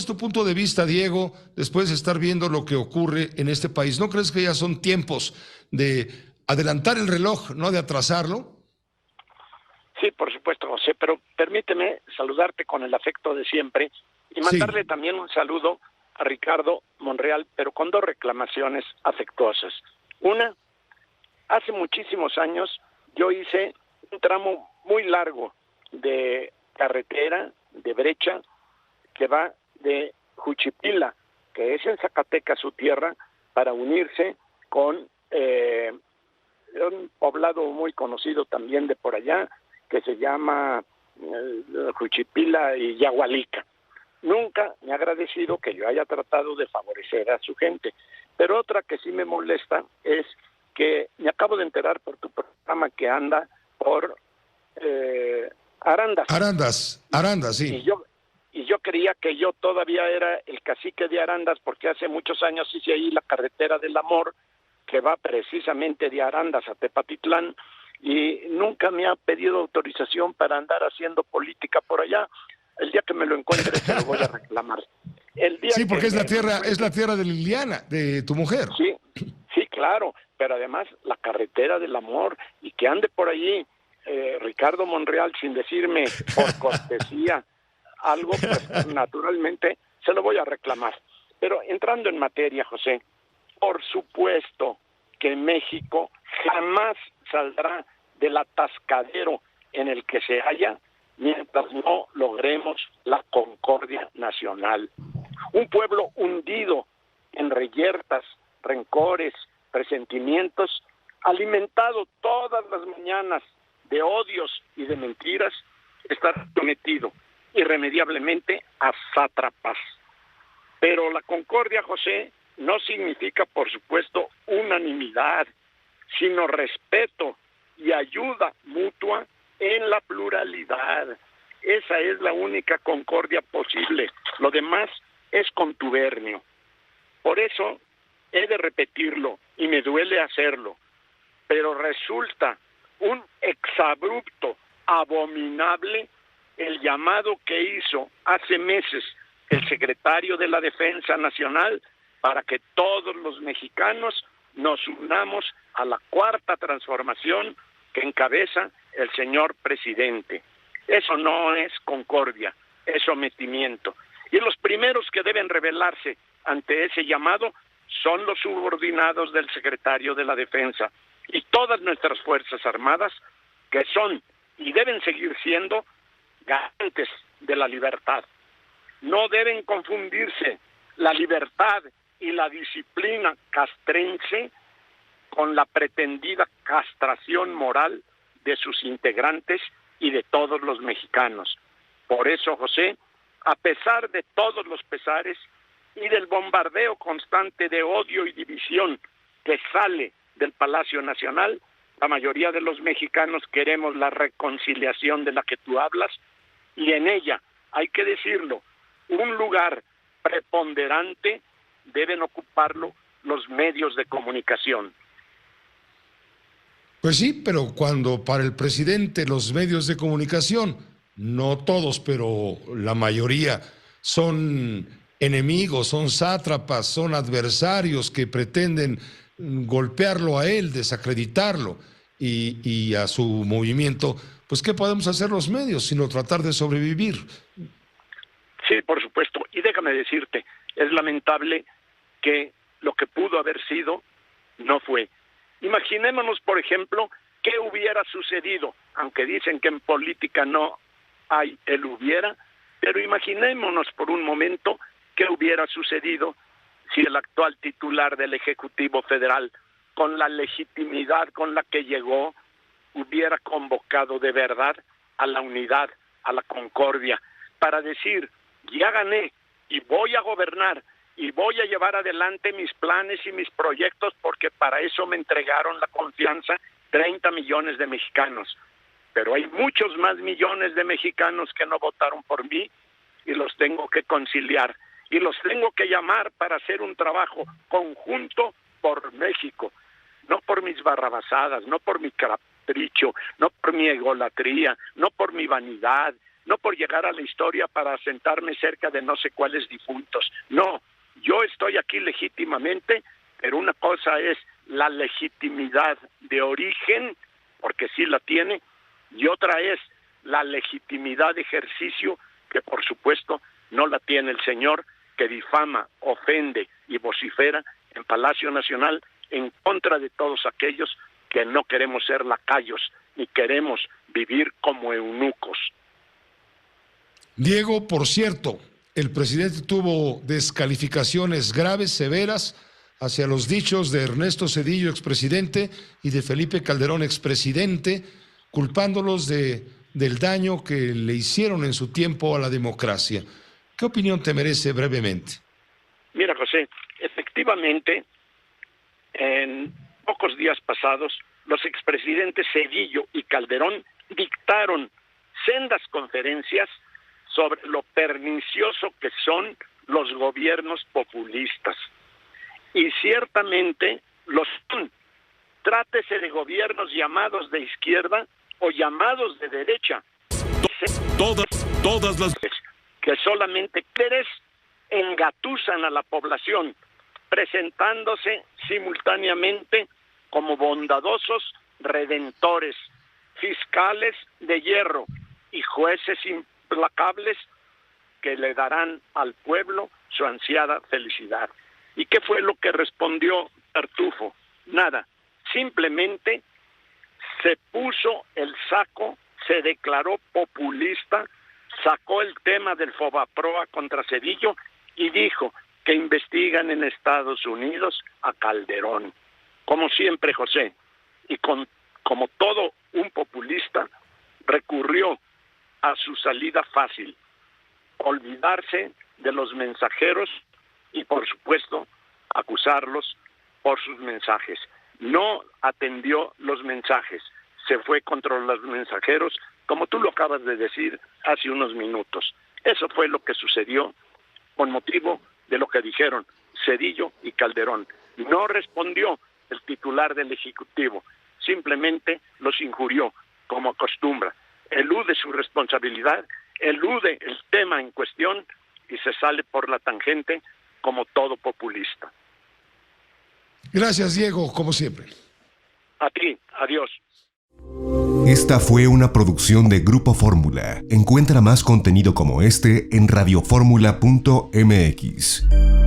es tu punto de vista, Diego, después de estar viendo lo que ocurre en este país? ¿No crees que ya son tiempos de adelantar el reloj, no de atrasarlo? Sí, por supuesto, José, pero permíteme saludarte con el afecto de siempre y Sí, mandarle también un saludo a Ricardo Monreal, pero con dos reclamaciones afectuosas. Una, hace muchísimos años yo hice un tramo muy largo de carretera, de brecha, que va de Juchipila, que es en Zacatecas su tierra, para unirse con un poblado muy conocido también de por allá, que se llama Juchipila y Yahualica. Nunca me ha agradecido que yo haya tratado de favorecer a su gente. Pero otra que sí me molesta es que me acabo de enterar por tu programa que anda por Arandas. Arandas, Y sí. yo y yo creía que yo todavía era el cacique de Arandas porque hace muchos años hice ahí la carretera del amor que va precisamente de Arandas a Tepatitlán y nunca me ha pedido autorización para andar haciendo política por allá. El día que me lo encuentre se lo voy a reclamar. El día Sí, que porque me lo es la encuentre, tierra de Liliana, de tu mujer. sí, sí, claro, pero además la carretera del amor y que ande por allí Ricardo Monreal sin decirme por cortesía algo, pues naturalmente se lo voy a reclamar. Pero entrando en materia, José, por supuesto que México jamás saldrá del atascadero en el que se halla mientras no logremos la concordia nacional. Un pueblo hundido en reyertas, rencores, resentimientos, alimentado todas las mañanas de odios y de mentiras, está sometido irremediablemente a sátrapas. Pero la concordia, José, no significa, por supuesto, unanimidad, sino respeto y ayuda mutua en la pluralidad. Esa es la única concordia posible. Lo demás es contubernio. Por eso he de repetirlo y me duele hacerlo, pero resulta un exabrupto, abominable, el llamado que hizo hace meses el secretario de la Defensa Nacional para que todos los mexicanos nos unamos a la cuarta transformación que encabeza el señor presidente. Eso no es concordia, es sometimiento. Y los primeros que deben rebelarse ante ese llamado son los subordinados del secretario de la Defensa y todas nuestras Fuerzas Armadas, que son y deben seguir siendo garantes de la libertad. No deben confundirse la libertad y la disciplina castrense con la pretendida castración moral de sus integrantes y de todos los mexicanos. Por eso, José, a pesar de todos los pesares y del bombardeo constante de odio y división que sale del Palacio Nacional, la mayoría de los mexicanos queremos la reconciliación de la que tú hablas, y en ella, hay que decirlo, un lugar preponderante deben ocuparlo los medios de comunicación. Pues sí, pero cuando para el presidente los medios de comunicación, no todos, pero la mayoría, son enemigos, son sátrapas, son adversarios que pretenden golpearlo a él, desacreditarlo y a su movimiento, pues ¿qué podemos hacer los medios sino tratar de sobrevivir? Sí, por supuesto. Y déjame decirte, es lamentable que lo que pudo haber sido no fue. Imaginémonos, por ejemplo, qué hubiera sucedido, aunque dicen que en política no hay el hubiera, pero imaginémonos por un momento qué hubiera sucedido si el actual titular del Ejecutivo Federal, con la legitimidad con la que llegó, hubiera convocado de verdad a la unidad, a la concordia, para decir, ya gané y voy a gobernar y voy a llevar adelante mis planes y mis proyectos porque para eso me entregaron la confianza 30 millones de mexicanos. Pero hay muchos más millones de mexicanos que no votaron por mí y los tengo que conciliar y los tengo que llamar para hacer un trabajo conjunto por México, no por mis barrabasadas, no por mi capricho, no por mi egolatría, no por mi vanidad, no por llegar a la historia para sentarme cerca de no sé cuáles difuntos. No, yo estoy aquí legítimamente, pero una cosa es la legitimidad de origen, porque sí la tiene, y otra es la legitimidad de ejercicio, que por supuesto no la tiene el señor que difama, ofende y vocifera en Palacio Nacional en contra de todos aquellos que no queremos ser lacayos ni queremos vivir como eunucos. Diego, por cierto, el presidente tuvo descalificaciones graves, severas, hacia los dichos de Ernesto Zedillo, expresidente, y de Felipe Calderón, expresidente, culpándolos del daño que le hicieron en su tiempo a la democracia. ¿Qué opinión te merece brevemente? Mira, José, efectivamente, en pocos días pasados, los expresidentes Zedillo y Calderón dictaron sendas conferencias sobre lo pernicioso que son los gobiernos populistas. Y ciertamente los son. Trátese de gobiernos llamados de izquierda o llamados de derecha. Todas las que solamente engatusan a la población, presentándose simultáneamente como bondadosos redentores, fiscales de hierro y jueces implacables que le darán al pueblo su ansiada felicidad. ¿Y qué fue lo que respondió Tartufo? Nada, simplemente se puso el saco, se declaró populista, sacó el tema del Fobaproa contra Zedillo y dijo que investigan en Estados Unidos a Calderón. Como siempre, José, y como todo un populista, recurrió a su salida fácil, olvidarse de los mensajeros y, por supuesto, acusarlos por sus mensajes. No atendió los mensajes, se fue contra los mensajeros, como tú lo acabas de decir hace unos minutos. Eso fue lo que sucedió con motivo de lo que dijeron Zedillo y Calderón. No respondió el titular del Ejecutivo, simplemente los injurió, como acostumbra. Elude su responsabilidad, elude el tema en cuestión y se sale por la tangente como todo populista. Gracias, Diego, como siempre. A ti, adiós. Esta fue una producción de Grupo Fórmula. Encuentra más contenido como este en radioformula.mx.